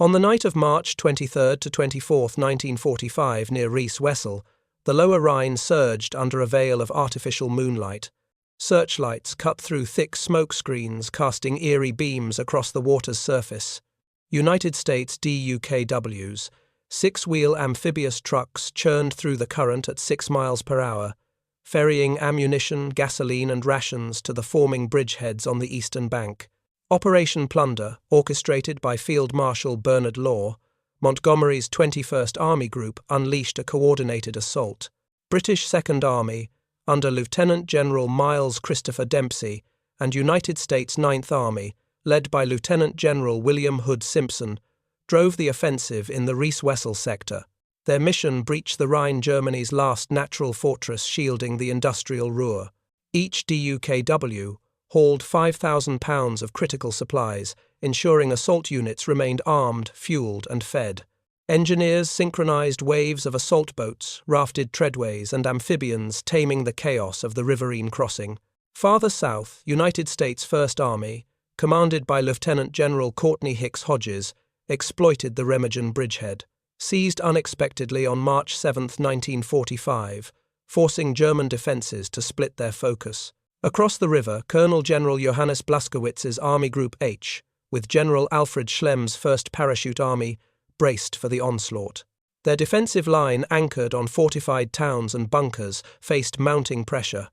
On the night of March 23 to 24, 1945, near Rees, Wesel, the lower Rhine surged under a veil of artificial moonlight. Searchlights cut through thick smoke screens, casting eerie beams across the water's surface. United States DUKWs, six-wheel amphibious trucks churned through the current at 6 miles per hour, ferrying ammunition, gasoline and rations to the forming bridgeheads on the eastern bank. Operation Plunder, orchestrated by Field Marshal Bernard Law, Montgomery's 21st Army Group unleashed a coordinated assault. British Second Army, under Lieutenant General Miles Christopher Dempsey, and United States Ninth Army, led by Lieutenant General William Hood Simpson, drove the offensive in the Rees-Wesel sector. Their mission breached the Rhine, Germany's last natural fortress shielding the industrial Ruhr. Each DUKW hauled 5,000 pounds of critical supplies, ensuring assault units remained armed, fueled and fed. Engineers synchronized waves of assault boats, rafted treadways and amphibians, taming the chaos of the riverine crossing. Farther south, United States First Army, commanded by Lieutenant General Courtney Hicks Hodges, exploited the Remagen bridgehead. Seized unexpectedly on March 7, 1945, forcing German defences to split their focus. Across the river, Colonel General Johannes Blaskowitz's Army Group H, with General Alfred Schlemm's 1st Parachute Army, braced for the onslaught. Their defensive line, anchored on fortified towns and bunkers, faced mounting pressure.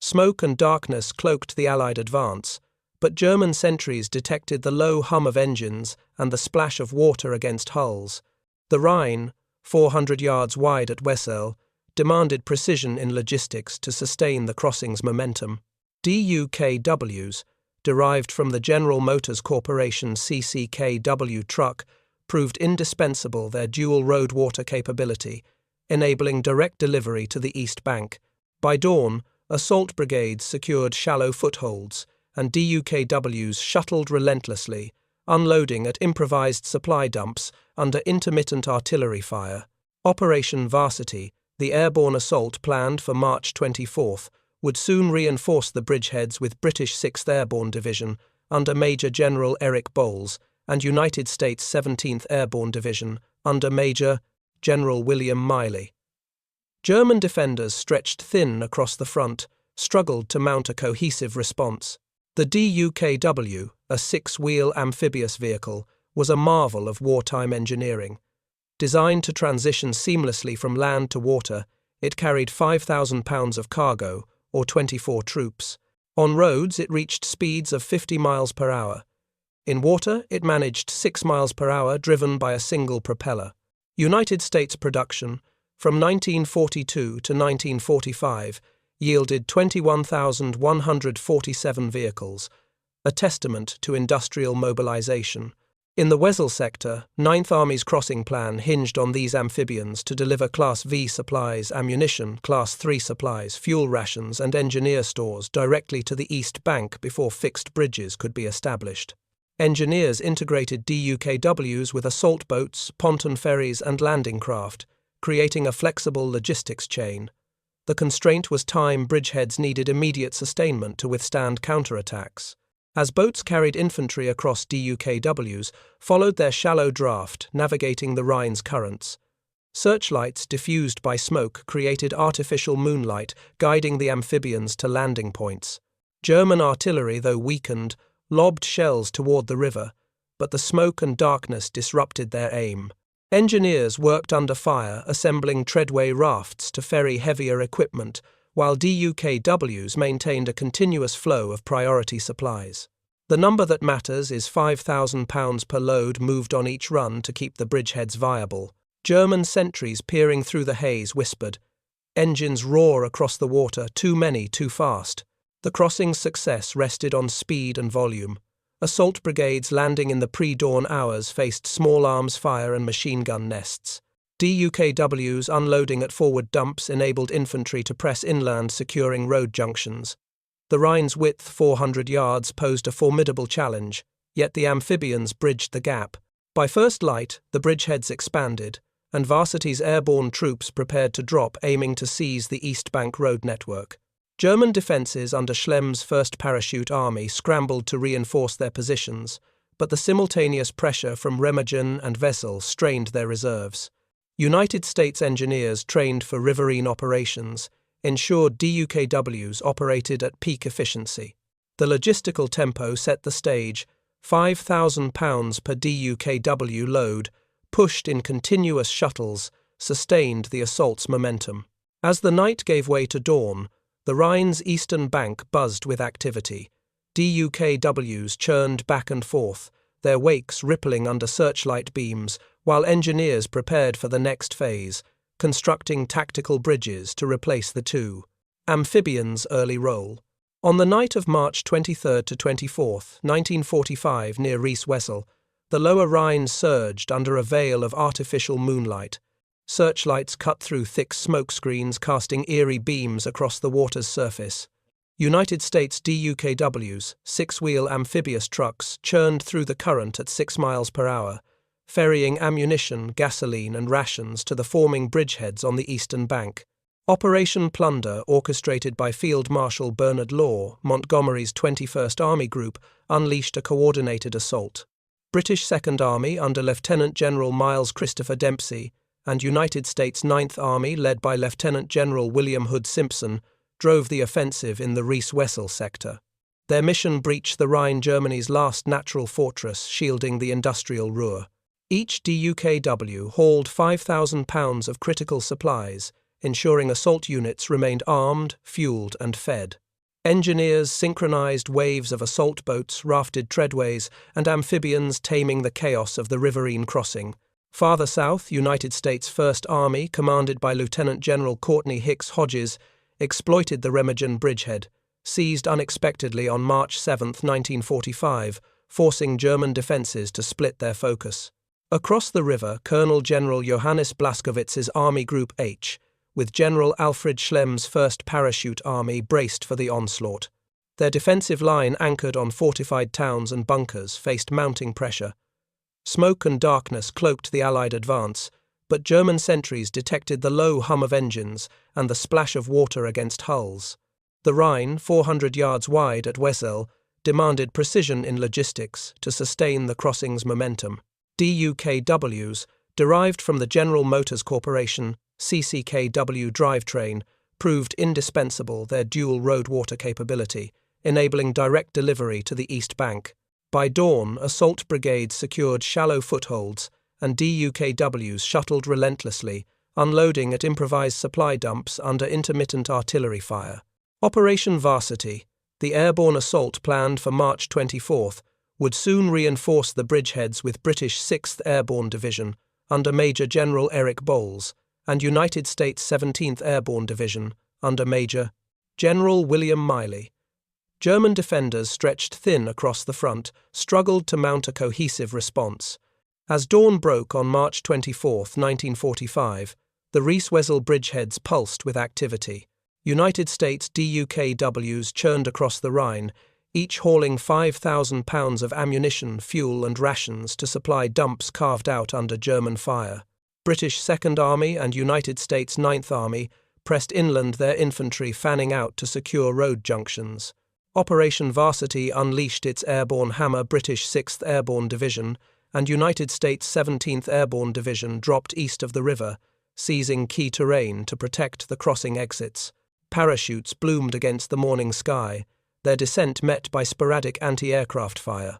Smoke and darkness cloaked the Allied advance, but German sentries detected the low hum of engines and the splash of water against hulls. The Rhine, 400 yards wide at Wesel, demanded precision in logistics to sustain the crossing's momentum. DUKWs, derived from the General Motors Corporation CCKW truck, proved indispensable, their dual road water capability, enabling direct delivery to the east bank. By dawn, assault brigades secured shallow footholds, and DUKWs shuttled relentlessly, unloading at improvised supply dumps under intermittent artillery fire. Operation Varsity, the airborne assault planned for March 24, would soon reinforce the bridgeheads with British 6th Airborne Division under Major General Eric Bowles and United States 17th Airborne Division under Major General William Miley. German defenders, stretched thin across the front, struggled to mount a cohesive response. The DUKW, a six-wheel amphibious vehicle, was a marvel of wartime engineering. Designed to transition seamlessly from land to water, it carried 5,000 pounds of cargo, or 24 troops. On roads, it reached speeds of 50 miles per hour. In water, it managed 6 miles per hour, driven by a single propeller. United States production, from 1942 to 1945, yielded 21,147 vehicles, a testament to industrial mobilization. In the Wesel sector, 9th Army's crossing plan hinged on these amphibians to deliver Class V supplies, ammunition, Class 3 supplies, fuel rations and engineer stores directly to the east bank before fixed bridges could be established. Engineers integrated DUKWs with assault boats, pontoon ferries and landing craft, creating a flexible logistics chain. The constraint was time. Bridgeheads needed immediate sustainment to withstand counterattacks. As boats carried infantry across, DUKWs followed their shallow draft, navigating the Rhine's currents. Searchlights diffused by smoke created artificial moonlight, guiding the amphibians to landing points. German artillery, though weakened, lobbed shells toward the river, but the smoke and darkness disrupted their aim. Engineers worked under fire, assembling treadway rafts to ferry heavier equipment, while DUKWs maintained a continuous flow of priority supplies. The number that matters is 5,000 pounds per load moved on each run to keep the bridgeheads viable. German sentries peering through the haze whispered, "Engines roar across the water, too many, too fast." The crossing's success rested on speed and volume. Assault brigades landing in the pre-dawn hours faced small arms fire and machine gun nests. DUKWs unloading at forward dumps enabled infantry to press inland, securing road junctions. The Rhine's width, 400 yards, posed a formidable challenge, yet the amphibians bridged the gap. By first light, the bridgeheads expanded, and Varsity's airborne troops prepared to drop, aiming to seize the East Bank road network. German defences under Schlemm's 1st Parachute Army scrambled to reinforce their positions, but the simultaneous pressure from Remagen and Wesel strained their reserves. United States engineers trained for riverine operations ensured DUKWs operated at peak efficiency. The logistical tempo set the stage. 5,000 pounds per DUKW load, pushed in continuous shuttles, sustained the assault's momentum. As the night gave way to dawn, the Rhine's eastern bank buzzed with activity. DUKWs churned back and forth, their wakes rippling under searchlight beams, while engineers prepared for the next phase, constructing tactical bridges to replace the two. Amphibians' early role. On the night of March 23 to 24, 1945, near Rees, Wesel, the lower Rhine surged under a veil of artificial moonlight. Searchlights cut through thick smoke screens, casting eerie beams across the water's surface. United States DUKWs, six-wheel amphibious trucks, churned through the current at 6 miles per hour, ferrying ammunition, gasoline and rations to the forming bridgeheads on the eastern bank. Operation Plunder, orchestrated by Field Marshal Bernard Law, Montgomery's 21st Army Group, unleashed a coordinated assault. British Second Army under Lieutenant General Miles Christopher Dempsey and United States Ninth Army, led by Lieutenant General William Hood Simpson, drove the offensive in the Rees-Wesel sector. Their mission breached the Rhine, Germany's last natural fortress, shielding the industrial Ruhr. Each DUKW hauled 5,000 pounds of critical supplies, ensuring assault units remained armed, fueled and fed. Engineers synchronized waves of assault boats, rafted treadways, and amphibians, taming the chaos of the riverine crossing. Farther south, United States First Army, commanded by Lieutenant General Courtney Hicks Hodges, exploited the Remagen bridgehead, seized unexpectedly on March 7, 1945, forcing German defenses to split their focus. Across the river, Colonel General Johannes Blaskowitz's Army Group H, with General Alfred Schlemm's 1st Parachute Army, braced for the onslaught. Their defensive line, anchored on fortified towns and bunkers, faced mounting pressure. Smoke and darkness cloaked the Allied advance, but German sentries detected the low hum of engines and the splash of water against hulls. The Rhine, 400 yards wide at Wesel, demanded precision in logistics to sustain the crossing's momentum. DUKWs, derived from the General Motors Corporation CCKW drivetrain, proved indispensable, their dual road-water capability, enabling direct delivery to the east bank. By dawn, assault brigades secured shallow footholds, and DUKWs shuttled relentlessly, unloading at improvised supply dumps under intermittent artillery fire. Operation Varsity, the airborne assault planned for March 24, would soon reinforce the bridgeheads with British 6th Airborne Division under Major General Eric Bowles and United States 17th Airborne Division under Major General William Miley. German defenders, stretched thin across the front, struggled to mount a cohesive response. As dawn broke on March 24, 1945, the Rees-Wesel bridgeheads pulsed with activity. United States DUKWs churned across the Rhine, each hauling 5,000 pounds of ammunition, fuel and rations to supply dumps carved out under German fire. British Second Army and United States Ninth Army pressed inland, their infantry fanning out to secure road junctions. Operation Varsity unleashed its airborne hammer. British 6th Airborne Division and United States 17th Airborne Division dropped east of the river, seizing key terrain to protect the crossing exits. Parachutes bloomed against the morning sky, their descent met by sporadic anti-aircraft fire.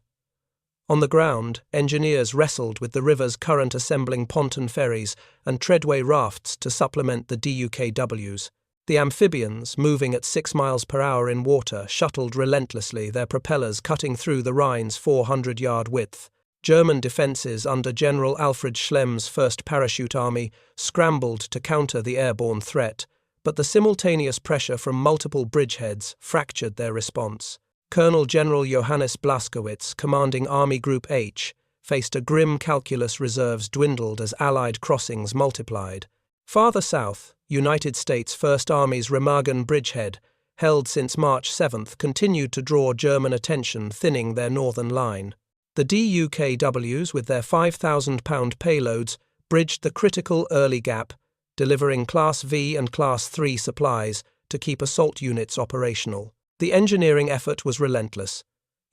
On the ground, engineers wrestled with the river's current, assembling ponton ferries and treadway rafts to supplement the DUKWs. The amphibians, moving at 6 miles per hour in water, shuttled relentlessly, their propellers cutting through the Rhine's 400-yard width. German defences under General Alfred Schlemm's 1st Parachute Army scrambled to counter the airborne threat, but the simultaneous pressure from multiple bridgeheads fractured their response. Colonel General Johannes Blaskowitz, commanding Army Group H, faced a grim calculus. Reserves dwindled as Allied crossings multiplied. Farther south, United States First Army's Remagen bridgehead, held since March 7th, continued to draw German attention, thinning their northern line. The DUKWs, with their 5,000-pound payloads, bridged the critical early gap, delivering Class V and Class 3 supplies to keep assault units operational. The engineering effort was relentless.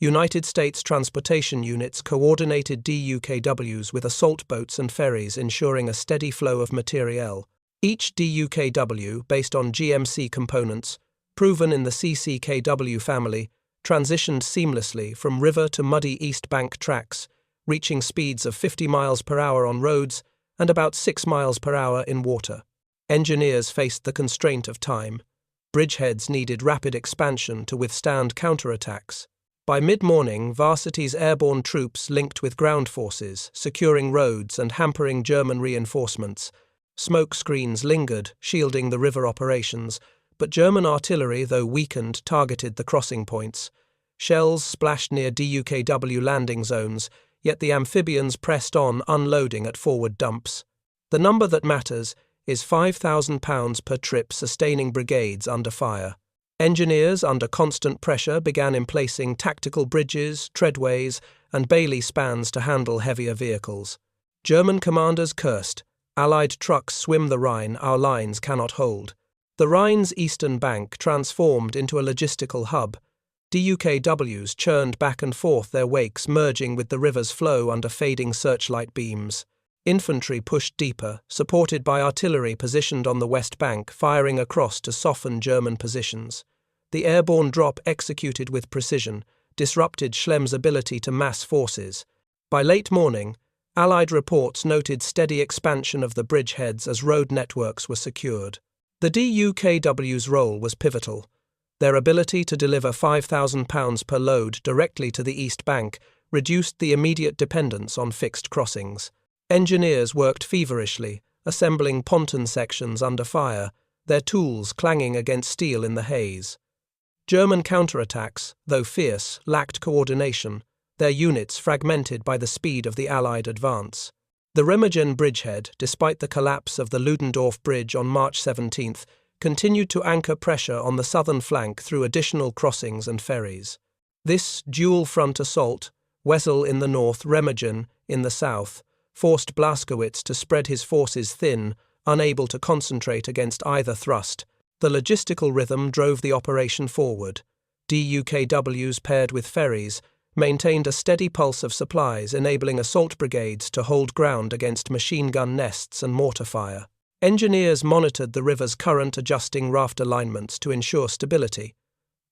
United States transportation units coordinated DUKWs with assault boats and ferries, ensuring a steady flow of materiel. Each DUKW, based on GMC components, proven in the CCKW family, transitioned seamlessly from river to muddy East Bank tracks, reaching speeds of 50 miles per hour on roads and about 6 miles per hour in water. Engineers faced the constraint of time. Bridgeheads needed rapid expansion to withstand counterattacks. By mid-morning, Varsity's airborne troops linked with ground forces, securing roads and hampering German reinforcements. Smoke screens lingered, shielding the river operations, but German artillery, though weakened, targeted the crossing points. Shells splashed near DUKW landing zones, yet the amphibians pressed on, unloading at forward dumps. The number that matters is £5,000 per trip, sustaining brigades under fire. Engineers, under constant pressure, began emplacing tactical bridges, treadways, and Bailey spans to handle heavier vehicles. German commanders cursed, "Allied trucks swim the Rhine, our lines cannot hold." The Rhine's eastern bank transformed into a logistical hub. DUKWs churned back and forth, their wakes merging with the river's flow under fading searchlight beams. Infantry pushed deeper, supported by artillery positioned on the west bank, firing across to soften German positions. The airborne drop, executed with precision, disrupted Schlemm's ability to mass forces. By late morning, Allied reports noted steady expansion of the bridgeheads as road networks were secured. The DUKW's role was pivotal. Their ability to deliver £5,000 per load directly to the East Bank reduced the immediate dependence on fixed crossings. Engineers worked feverishly, assembling ponton sections under fire, their tools clanging against steel in the haze. German counterattacks, though fierce, lacked coordination, their units fragmented by the speed of the Allied advance. The Remagen bridgehead, despite the collapse of the Ludendorff Bridge on March 17, continued to anchor pressure on the southern flank through additional crossings and ferries. This dual-front assault, Wesel in the north, Remagen in the south, forced Blaskowitz to spread his forces thin, unable to concentrate against either thrust. The logistical rhythm drove the operation forward. DUKWs paired with ferries maintained a steady pulse of supplies, enabling assault brigades to hold ground against machine gun nests and mortar fire. Engineers monitored the river's current, adjusting raft alignments to ensure stability.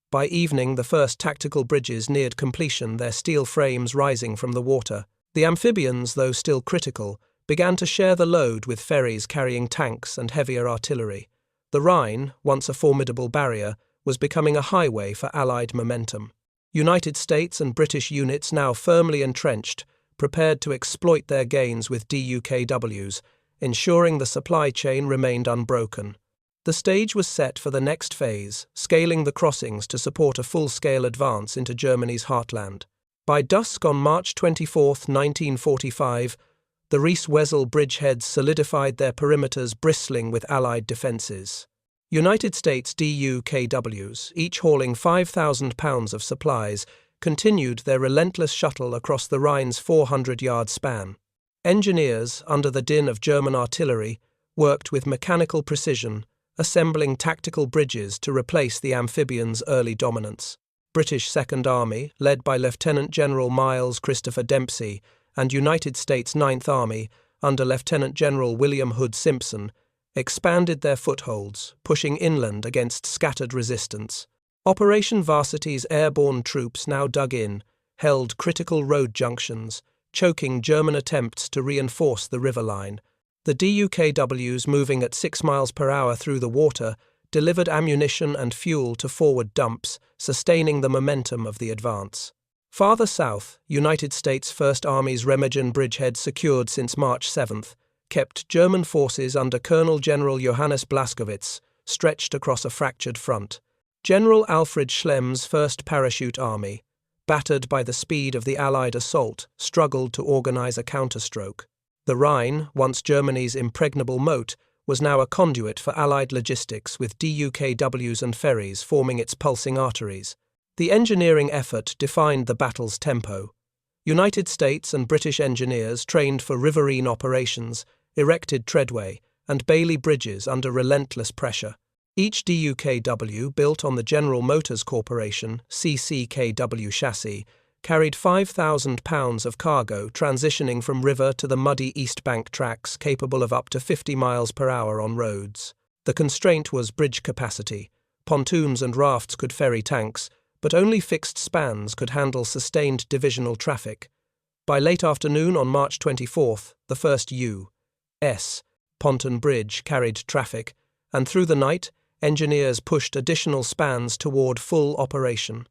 By evening, the first tactical bridges neared completion, their steel frames rising from the water. The amphibians, though still critical, began to share the load with ferries carrying tanks and heavier artillery. The Rhine, once a formidable barrier, was becoming a highway for Allied momentum. United States and British units, now firmly entrenched, prepared to exploit their gains with DUKWs, ensuring the supply chain remained unbroken. The stage was set for the next phase, scaling the crossings to support a full-scale advance into Germany's heartland. By dusk on March 24, 1945, the Rees-Wesel bridgeheads solidified their perimeters, bristling with Allied defences. United States DUKWs, each hauling £5,000 of supplies, continued their relentless shuttle across the Rhine's 400-yard span. Engineers, under the din of German artillery, worked with mechanical precision, assembling tactical bridges to replace the amphibians' early dominance. British Second Army, led by Lieutenant General Miles Christopher Dempsey, and United States Ninth Army, under Lieutenant General William Hood Simpson, expanded their footholds, pushing inland against scattered resistance. Operation Varsity's airborne troops, now dug in, held critical road junctions, choking German attempts to reinforce the river line. The DUKWs, moving at 6 miles per hour through the water, delivered ammunition and fuel to forward dumps, sustaining the momentum of the advance. Farther south, United States First Army's Remagen bridgehead, secured since March 7th, kept German forces under Colonel General Johannes Blaskowitz stretched across a fractured front. General Alfred Schlemm's First Parachute Army, battered by the speed of the Allied assault, struggled to organize a counterstroke. The Rhine, once Germany's impregnable moat, was now a conduit for Allied logistics, with DUKWs and ferries forming its pulsing arteries. The engineering effort defined the battle's tempo. United States and British engineers, trained for riverine operations, erected treadway and Bailey bridges under relentless pressure. Each DUKW, built on the General Motors Corporation CCKW chassis, carried 5,000 pounds of cargo transitioning from river to the muddy East Bank tracks capable of up to 50 miles per hour on roads. The constraint was bridge capacity. Pontoons and rafts could ferry tanks, but only fixed spans could handle sustained divisional traffic. By late afternoon on March 24th, the first U.S. pontoon bridge carried traffic, and through the night, engineers pushed additional spans toward full operation.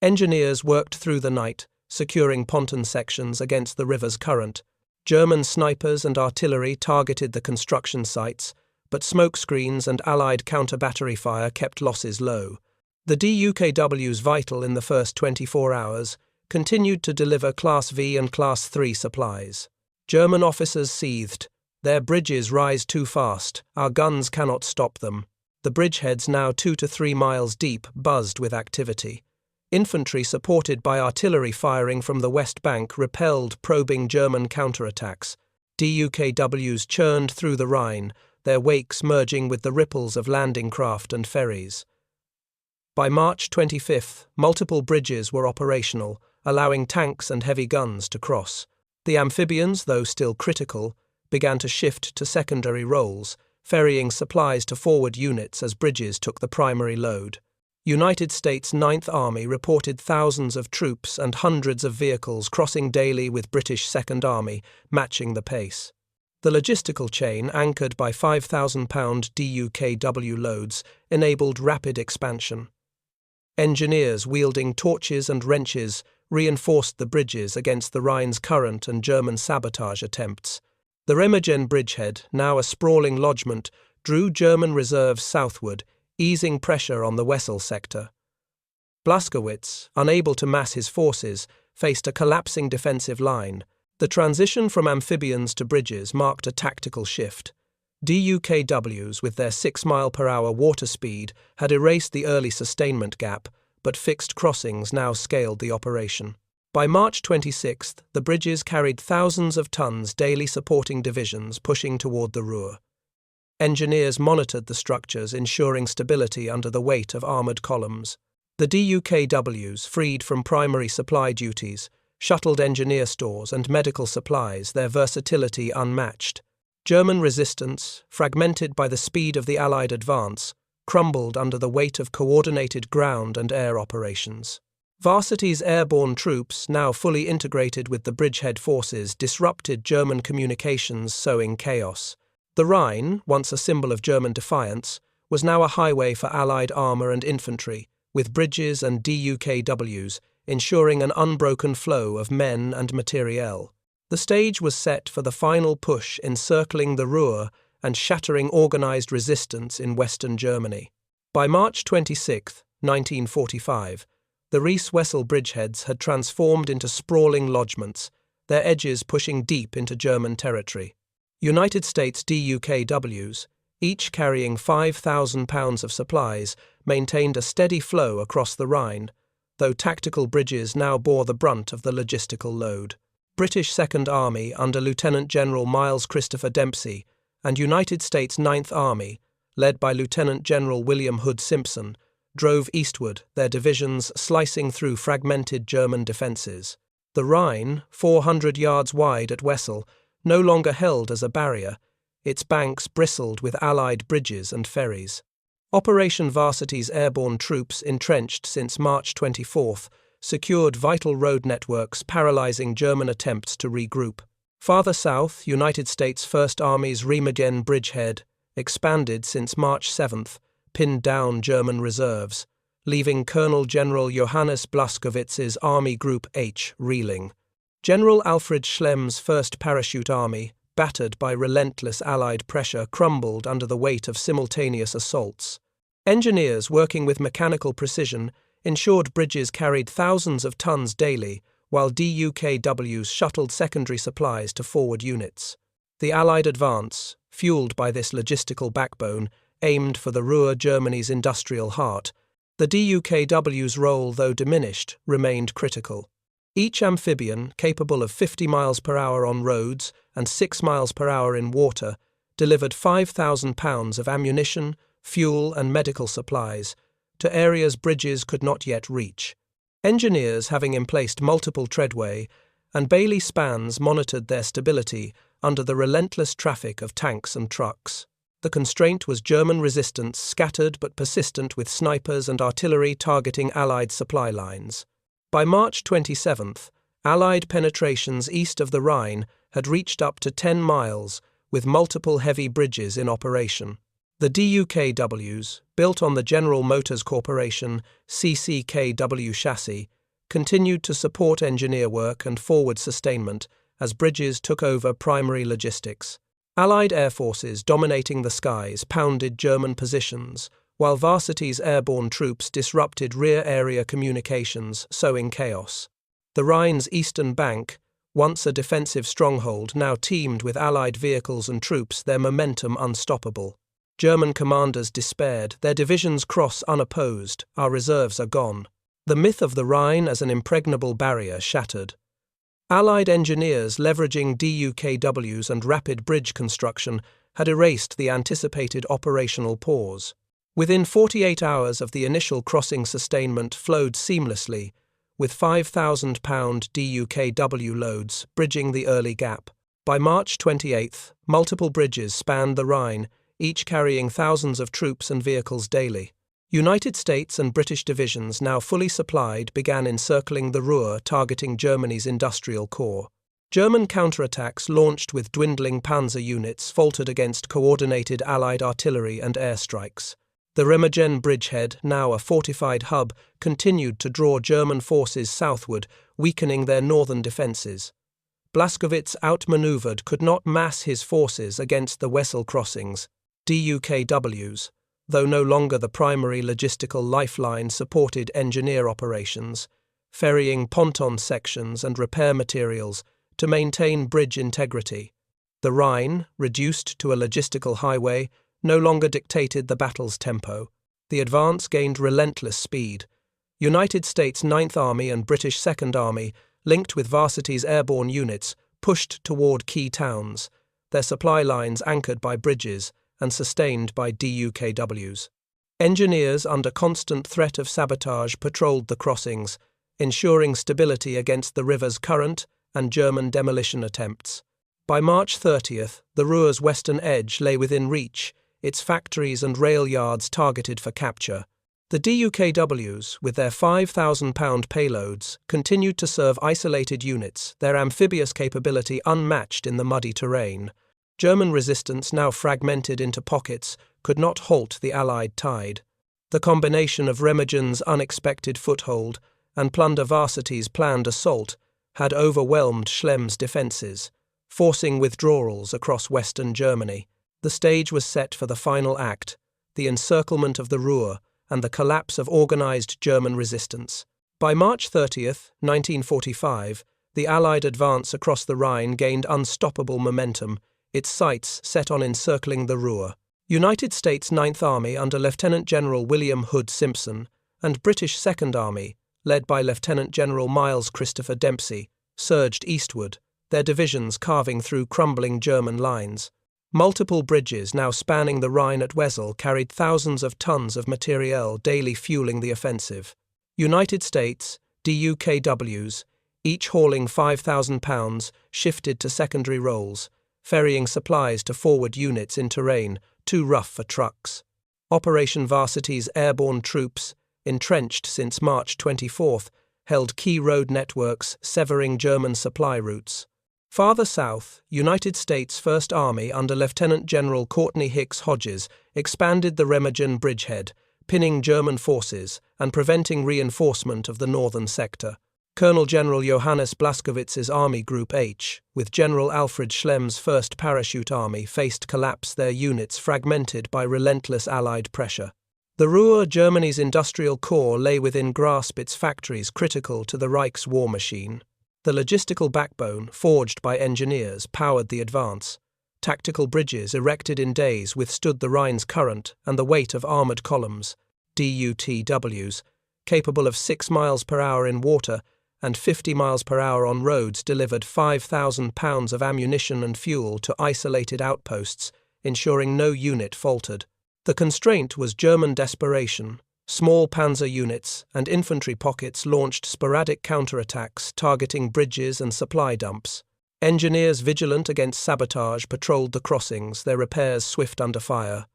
Engineers worked through the night, securing pontoon sections against the river's current. German snipers and artillery targeted the construction sites, but smoke screens and Allied counter-battery fire kept losses low. The DUKWs, vital in the first 24 hours, continued to deliver Class V and Class 3 supplies. German officers seethed. Their bridges rise too fast. Our guns cannot stop them. The bridgeheads, now 2 to 3 miles deep, buzzed with activity. Infantry, supported by artillery firing from the West Bank, repelled probing German counterattacks. DUKWs churned through the Rhine, their wakes merging with the ripples of landing craft and ferries. By March 25th, multiple bridges were operational, allowing tanks and heavy guns to cross. The amphibians, though still critical, began to shift to secondary roles, ferrying supplies to forward units as bridges took the primary load. United States Ninth Army reported thousands of troops and hundreds of vehicles crossing daily, with British Second Army matching the pace. The logistical chain, anchored by 5,000-pound DUKW loads, enabled rapid expansion. Engineers wielding torches and wrenches reinforced the bridges against the Rhine's current and German sabotage attempts. The Remagen bridgehead, now a sprawling lodgement, drew German reserves southward, easing pressure on the Wesel sector. Blaskowitz, unable to mass his forces, faced a collapsing defensive line. The transition from amphibians to bridges marked a tactical shift. DUKWs, with their 6-mile-per-hour water speed, had erased the early sustainment gap, but fixed crossings now scaled the operation. By March 26th, the bridges carried thousands of tons daily, supporting divisions pushing toward the Ruhr. Engineers monitored the structures, ensuring stability under the weight of armoured columns. The DUKWs, freed from primary supply duties, shuttled engineer stores and medical supplies, their versatility unmatched. German resistance, fragmented by the speed of the Allied advance, crumbled under the weight of coordinated ground and air operations. Varsity's airborne troops, now fully integrated with the bridgehead forces, disrupted German communications, sowing chaos. The Rhine, once a symbol of German defiance, was now a highway for Allied armour and infantry, with bridges and DUKWs ensuring an unbroken flow of men and materiel. The stage was set for the final push, encircling the Ruhr and shattering organised resistance in Western Germany. By March 26, 1945, the Rees-Wesel bridgeheads had transformed into sprawling lodgements, their edges pushing deep into German territory. United States DUKWs, each carrying 5,000 pounds of supplies, maintained a steady flow across the Rhine, though tactical bridges now bore the brunt of the logistical load. British Second Army under Lieutenant General Miles Christopher Dempsey and United States Ninth Army, led by Lieutenant General William Hood Simpson, drove eastward, their divisions slicing through fragmented German defences. The Rhine, 400 yards wide at Wesel, no longer held as a barrier. Its banks bristled with Allied bridges and ferries. Operation Varsity's airborne troops, entrenched since March 24th, secured vital road networks, paralysing German attempts to regroup. Farther south, United States First Army's Remagen bridgehead, expanded since March 7th, pinned down German reserves, leaving Colonel General Johannes Blaskowitz's Army Group H reeling. General Alfred Schlemm's 1st Parachute Army, battered by relentless Allied pressure, crumbled under the weight of simultaneous assaults. Engineers, working with mechanical precision, ensured bridges carried thousands of tons daily, while DUKWs shuttled secondary supplies to forward units. The Allied advance, fueled by this logistical backbone, aimed for the Ruhr, Germany's industrial heart. The DUKW's role, though diminished, remained critical. Each amphibian, capable of 50 miles per hour on roads and 6 miles per hour in water, delivered 5,000 pounds of ammunition, fuel and medical supplies, to areas bridges could not yet reach. Engineers, having emplaced multiple treadway and Bailey spans, monitored their stability under the relentless traffic of tanks and trucks. The constraint was German resistance, scattered but persistent, with snipers and artillery targeting Allied supply lines. By March 27th, Allied penetrations east of the Rhine had reached up to 10 miles, with multiple heavy bridges in operation. The DUKWs, built on the General Motors Corporation CCKW chassis, continued to support engineer work and forward sustainment as bridges took over primary logistics. Allied air forces dominating the skies pounded German positions, while Varsity's airborne troops disrupted rear area communications, sowing chaos. The Rhine's eastern bank, once a defensive stronghold, now teemed with Allied vehicles and troops, their momentum unstoppable. German commanders despaired, their divisions cross unopposed, our reserves are gone. The myth of the Rhine as an impregnable barrier shattered. Allied engineers, leveraging DUKWs and rapid bridge construction, had erased the anticipated operational pause. Within 48 hours of the initial crossing, sustainment flowed seamlessly, with 5,000-pound DUKW loads bridging the early gap. By March 28th, multiple bridges spanned the Rhine, each carrying thousands of troops and vehicles daily. United States and British divisions, now fully supplied, began encircling the Ruhr, targeting Germany's industrial core. German counterattacks, launched with dwindling panzer units, faltered against coordinated Allied artillery and airstrikes. The Remagen bridgehead, now a fortified hub, continued to draw German forces southward, weakening their northern defences. Blaskowitz, outmanoeuvred, could not mass his forces against the Wesel crossings. DUKWs, though no longer the primary logistical lifeline, supported engineer operations, ferrying ponton sections and repair materials to maintain bridge integrity. The Rhine, reduced to a logistical highway, no longer dictated the battle's tempo. The advance gained relentless speed. United States 9th Army and British 2nd Army, linked with Varsity's airborne units, pushed toward key towns, their supply lines anchored by bridges and sustained by DUKWs. Engineers, under constant threat of sabotage, patrolled the crossings, ensuring stability against the river's current and German demolition attempts. By March 30th, the Ruhr's western edge lay within reach, its factories and rail yards targeted for capture. The DUKWs, with their 5,000-pound payloads, continued to serve isolated units, their amphibious capability unmatched in the muddy terrain. German resistance, now fragmented into pockets, could not halt the Allied tide. The combination of Remagen's unexpected foothold and Plunder Varsity's planned assault had overwhelmed Schlem's defences, forcing withdrawals across western Germany. The stage was set for the final act, the encirclement of the Ruhr and the collapse of organised German resistance. By March 30th, 1945, the Allied advance across the Rhine gained unstoppable momentum, its sights set on encircling the Ruhr. United States 9th Army under Lieutenant General William Hood Simpson and British 2nd Army, led by Lieutenant General Miles Christopher Dempsey, surged eastward, their divisions carving through crumbling German lines. Multiple bridges now spanning the Rhine at Wesel carried thousands of tons of materiel daily, fueling the offensive. United States DUKWs, each hauling 5,000 pounds, shifted to secondary roles, ferrying supplies to forward units in terrain too rough for trucks. Operation Varsity's airborne troops, entrenched since March 24th, held key road networks, severing German supply routes. Farther south, United States 1st Army under Lieutenant General Courtney Hicks Hodges expanded the Remagen bridgehead, pinning German forces and preventing reinforcement of the northern sector. Colonel General Johannes Blaskowitz's Army Group H, with General Alfred Schlem's 1st Parachute Army, faced collapse, their units fragmented by relentless Allied pressure. The Ruhr, Germany's industrial core, lay within grasp, its factories critical to the Reich's war machine. The logistical backbone, forged by engineers, powered the advance. Tactical bridges, erected in days, withstood the Rhine's current and the weight of armoured columns, DUTWs, capable of 6 miles per hour in water and 50 miles per hour on roads, delivered 5,000 pounds of ammunition and fuel to isolated outposts, ensuring no unit faltered. The constraint was German desperation. Small panzer units and infantry pockets launched sporadic counterattacks targeting bridges and supply dumps. Engineers vigilant against sabotage patrolled the crossings, their repairs swift under fire.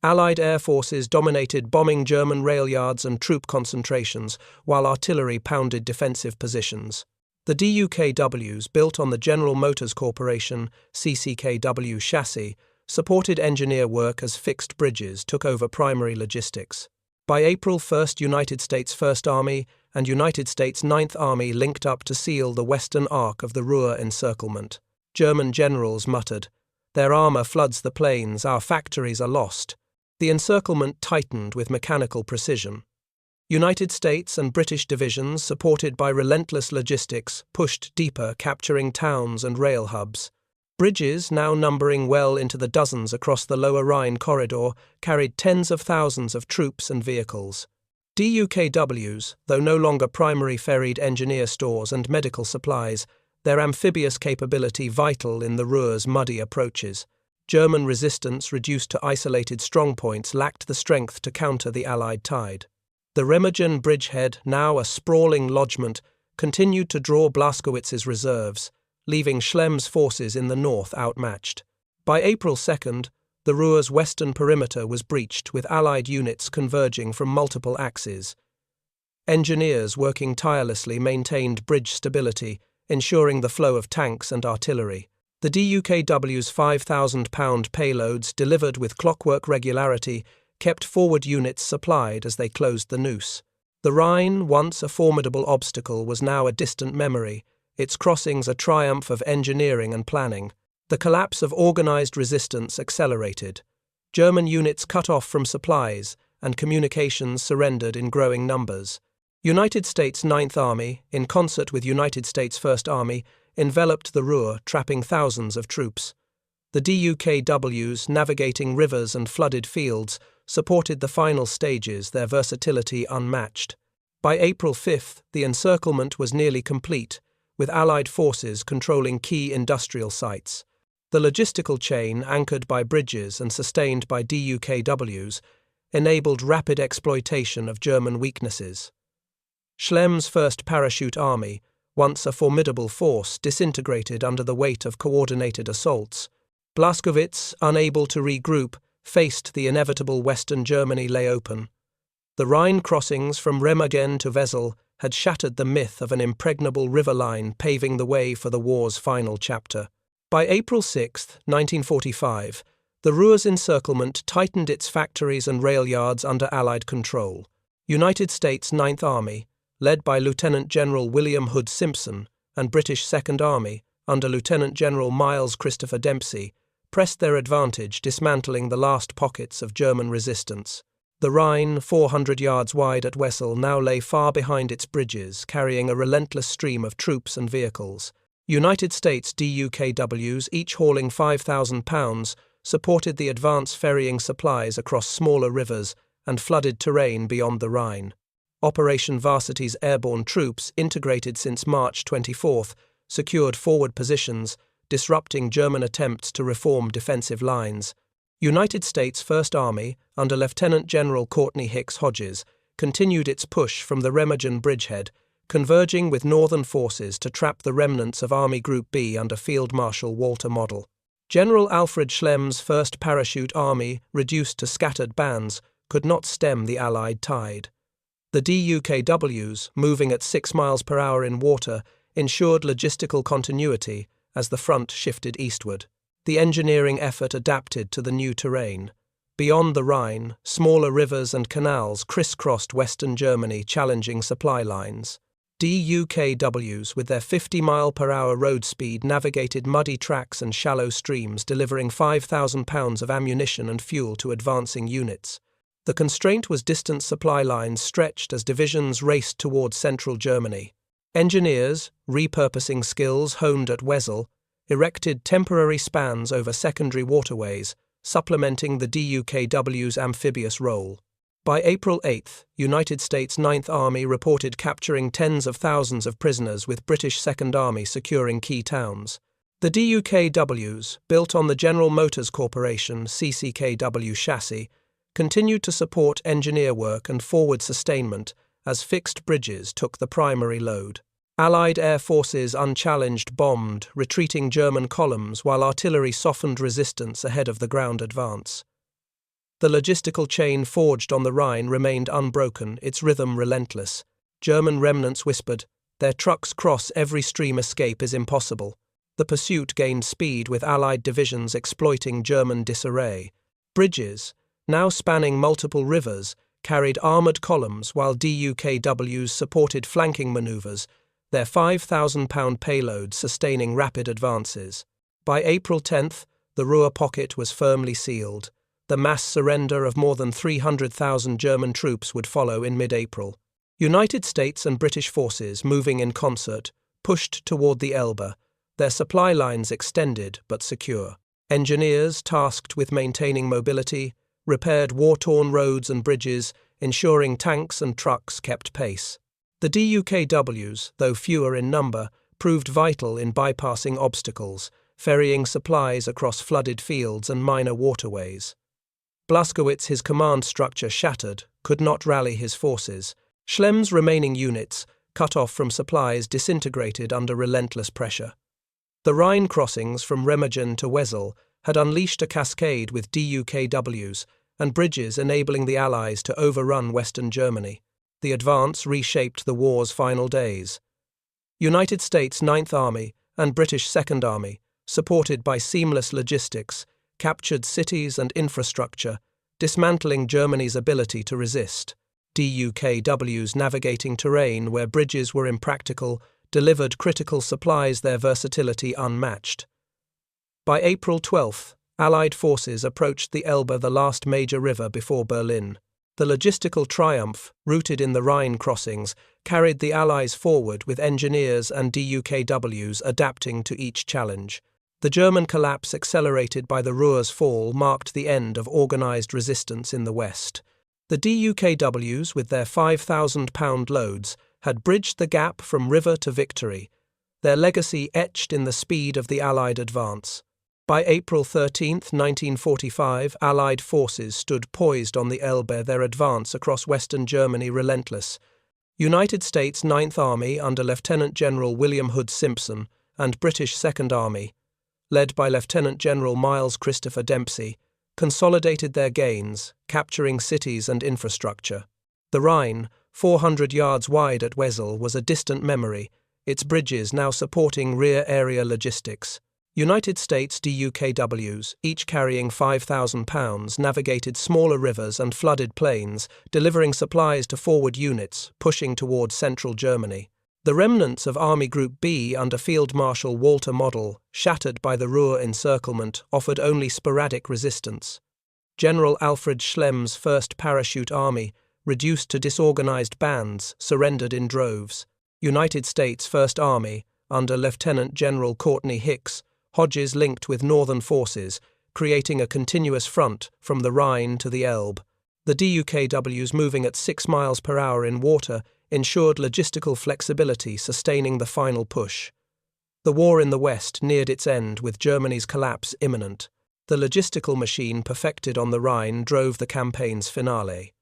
Allied air forces dominated bombing German rail yards and troop concentrations, while artillery pounded defensive positions. The DUKWs, built on the General Motors Corporation CCKW chassis, supported engineer work as fixed bridges took over primary logistics. By April 1st, United States First Army and United States Ninth Army linked up to seal the western arc of the Ruhr encirclement. German generals muttered, "Their armor floods the plains, our factories are lost." The encirclement tightened with mechanical precision. United States and British divisions, supported by relentless logistics, pushed deeper, capturing towns and rail hubs. Bridges, now numbering well into the dozens across the lower Rhine corridor, carried tens of thousands of troops and vehicles. DUKWs, though no longer primary, ferried engineer stores and medical supplies, their amphibious capability vital in the Ruhr's muddy approaches. German resistance, reduced to isolated strongpoints, lacked the strength to counter the Allied tide. The Remagen bridgehead, now a sprawling lodgment, continued to draw Blaskowitz's reserves, leaving Schlemm's forces in the north outmatched. By April 2nd, the Ruhr's western perimeter was breached, with Allied units converging from multiple axes. Engineers working tirelessly maintained bridge stability, ensuring the flow of tanks and artillery. The DUKW's 5,000-pound payloads, delivered with clockwork regularity, kept forward units supplied as they closed the noose. The Rhine, once a formidable obstacle, was now a distant memory, its crossings a triumph of engineering and planning. The collapse of organized resistance accelerated. German units cut off from supplies, and communications surrendered in growing numbers. United States Ninth Army, in concert with United States First Army, enveloped the Ruhr, trapping thousands of troops. The DUKWs, navigating rivers and flooded fields, supported the final stages, their versatility unmatched. By April 5th, the encirclement was nearly complete, with Allied forces controlling key industrial sites. The logistical chain, anchored by bridges and sustained by DUKWs, enabled rapid exploitation of German weaknesses. Schlemm's First Parachute Army, once a formidable force, disintegrated under the weight of coordinated assaults. Blaskowitz, unable to regroup, faced the inevitable Western Germany lay open. The Rhine crossings from Remagen to Wesel had shattered the myth of an impregnable river line, paving the way for the war's final chapter. By April 6, 1945, the Ruhr's encirclement tightened its factories and rail yards under Allied control. United States Ninth Army, led by Lieutenant General William Hood Simpson, and British Second Army, under Lieutenant General Miles Christopher Dempsey, pressed their advantage, dismantling the last pockets of German resistance. The Rhine, 400 yards wide at Wesel, now lay far behind its bridges, carrying a relentless stream of troops and vehicles. United States DUKWs, each hauling 5,000 pounds, supported the advance ferrying supplies across smaller rivers and flooded terrain beyond the Rhine. Operation Varsity's airborne troops, integrated since March 24th, secured forward positions, disrupting German attempts to reform defensive lines. United States First Army, under Lieutenant General Courtney Hicks Hodges, continued its push from the Remagen bridgehead, converging with northern forces to trap the remnants of Army Group B under Field Marshal Walter Model. General Alfred Schlemm's First Parachute Army, reduced to scattered bands, could not stem the Allied tide. The DUKWs, moving at 6 miles per hour in water, ensured logistical continuity as the front shifted eastward. The engineering effort adapted to the new terrain. Beyond the Rhine, smaller rivers and canals crisscrossed western Germany, challenging supply lines. DUKWs, with their 50-mile-per-hour road speed, navigated muddy tracks and shallow streams, delivering 5,000 pounds of ammunition and fuel to advancing units. The constraint was distant supply lines stretched as divisions raced towards central Germany. Engineers, repurposing skills honed at Wesel, erected temporary spans over secondary waterways, supplementing the DUKW's amphibious role. By April 8, United States Ninth Army reported capturing tens of thousands of prisoners, with British Second Army securing key towns. The DUKWs, built on the General Motors Corporation CCKW chassis, continued to support engineer work and forward sustainment as fixed bridges took the primary load. Allied air forces unchallenged bombed retreating German columns while artillery softened resistance ahead of the ground advance. The logistical chain forged on the Rhine remained unbroken, its rhythm relentless. German remnants whispered, "Their trucks cross every stream, escape is impossible." The pursuit gained speed with Allied divisions exploiting German disarray. Bridges, now spanning multiple rivers, carried armoured columns while DUKWs supported flanking manoeuvres, their 5,000-pound payload sustaining rapid advances. By April 10th, the Ruhr pocket was firmly sealed. The mass surrender of more than 300,000 German troops would follow in mid-April. United States and British forces, moving in concert, pushed toward the Elbe, their supply lines extended but secure. Engineers tasked with maintaining mobility repaired war-torn roads and bridges, ensuring tanks and trucks kept pace. The DUKWs, though fewer in number, proved vital in bypassing obstacles, ferrying supplies across flooded fields and minor waterways. Blaskowitz, his command structure shattered, could not rally his forces. Schlemm's remaining units, cut off from supplies, disintegrated under relentless pressure. The Rhine crossings from Remagen to Wesel had unleashed a cascade with DUKWs and bridges enabling the Allies to overrun Western Germany. The advance reshaped the war's final days. United States Ninth Army and British Second Army, supported by seamless logistics, captured cities and infrastructure, dismantling Germany's ability to resist. DUKWs navigating terrain where bridges were impractical, delivered critical supplies, their versatility unmatched. By April 12th, Allied forces approached the Elbe, the last major river before Berlin. The logistical triumph, rooted in the Rhine crossings, carried the Allies forward with engineers and DUKWs adapting to each challenge. The German collapse, accelerated by the Ruhr's fall, marked the end of organized resistance in the West. The DUKWs, with their 5,000-pound loads, had bridged the gap from river to victory, their legacy etched in the speed of the Allied advance. By April 13, 1945, Allied forces stood poised on the Elbe, their advance across Western Germany relentless. United States Ninth Army under Lieutenant General William Hood Simpson and British Second Army, led by Lieutenant General Miles Christopher Dempsey, consolidated their gains, capturing cities and infrastructure. The Rhine, 400 yards wide at Wesel, was a distant memory, its bridges now supporting rear area logistics. United States DUKWs, each carrying 5,000 pounds, navigated smaller rivers and flooded plains, delivering supplies to forward units, pushing toward central Germany. The remnants of Army Group B under Field Marshal Walter Model, shattered by the Ruhr encirclement, offered only sporadic resistance. General Alfred Schlemm's 1st Parachute Army, reduced to disorganized bands, surrendered in droves. United States First Army, under Lieutenant General Courtney Hicks, Hodges linked with Northern forces, creating a continuous front from the Rhine to the Elbe. The DUKWs, moving at 6 miles per hour in water, ensured logistical flexibility, sustaining the final push. The war in the West neared its end, with Germany's collapse imminent. The logistical machine perfected on the Rhine drove the campaign's finale.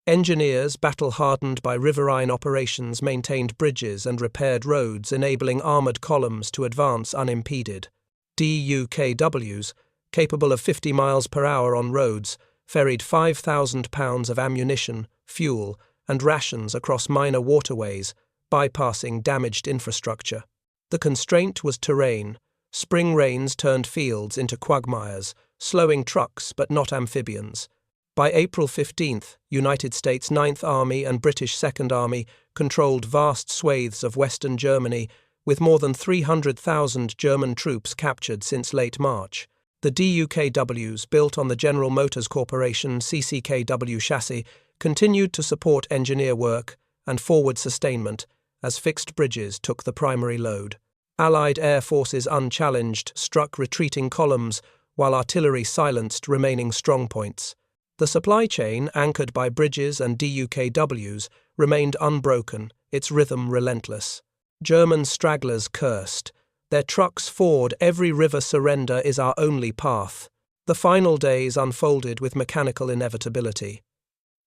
Engineers, battle-hardened by riverine operations, maintained bridges and repaired roads, enabling armoured columns to advance unimpeded. DUKWs, capable of 50 miles per hour on roads, ferried 5,000 pounds of ammunition, fuel, and rations across minor waterways, bypassing damaged infrastructure. The constraint was terrain. Spring rains turned fields into quagmires, slowing trucks but not amphibians. By April 15th, United States Ninth Army and British Second Army controlled vast swathes of Western Germany, with more than 300,000 German troops captured since late March. The DUKWs, built on the General Motors Corporation CCKW chassis, continued to support engineer work and forward sustainment as fixed bridges took the primary load. Allied air forces, unchallenged, struck retreating columns, while artillery silenced remaining strongpoints. The supply chain, anchored by bridges and DUKWs, remained unbroken, its rhythm relentless. German stragglers cursed, Their trucks ford every river. Surrender is our only path. The final days unfolded with mechanical inevitability.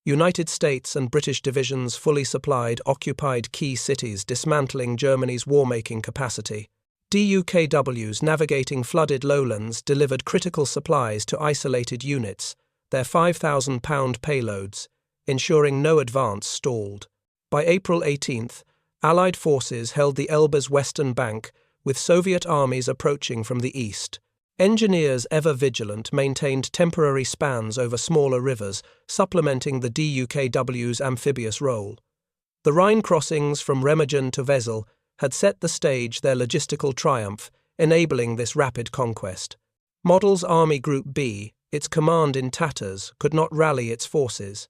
United States and British divisions fully supplied occupied key cities, dismantling Germany's war-making capacity. DUKWs navigating flooded lowlands delivered critical supplies to isolated units, their 5,000-pound payloads, ensuring no advance stalled. By April 18th, Allied forces held the Elbe's western bank, with Soviet armies approaching from the east. Engineers, ever vigilant, maintained temporary spans over smaller rivers, supplementing the DUKW's amphibious role. The Rhine crossings from Remagen to Wesel had set the stage their logistical triumph, enabling this rapid conquest. Model's Army Group B, its command in tatters, could not rally its forces.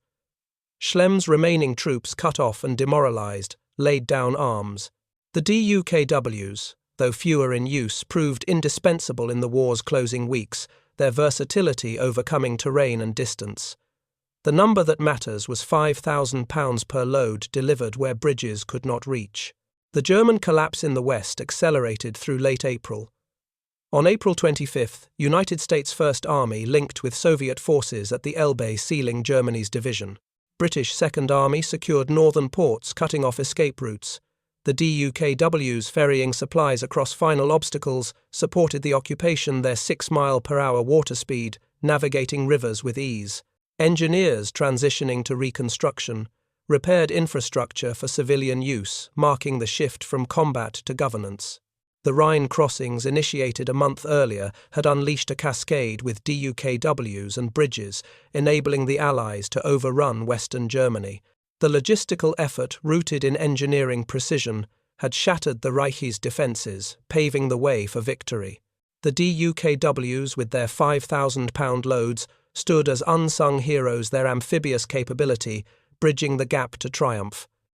Schlem's remaining troops, cut off and demoralized, laid down arms. The DUKWs, though fewer in use, proved indispensable in the war's closing weeks, their versatility overcoming terrain and distance. The number that matters was 5,000 pounds per load delivered where bridges could not reach. The German collapse in the West accelerated through late April. On April 25th, United States First Army linked with Soviet forces at the Elbe, sealing Germany's division. British Second Army secured northern ports, cutting off escape routes. The DUKWs, ferrying supplies across final obstacles, supported the occupation, their 6-mile-per-hour water speed, navigating rivers with ease. Engineers, transitioning to reconstruction, repaired infrastructure for civilian use, marking the shift from combat to governance. The Rhine crossings, initiated a month earlier, had unleashed a cascade with DUKWs and bridges, enabling the Allies to overrun Western Germany. The logistical effort, rooted in engineering precision, had shattered the Reich's defences, paving the way for victory. The DUKWs, with their 5,000-pound loads, stood as unsung heroes, their amphibious capability bridging the gap to triumph.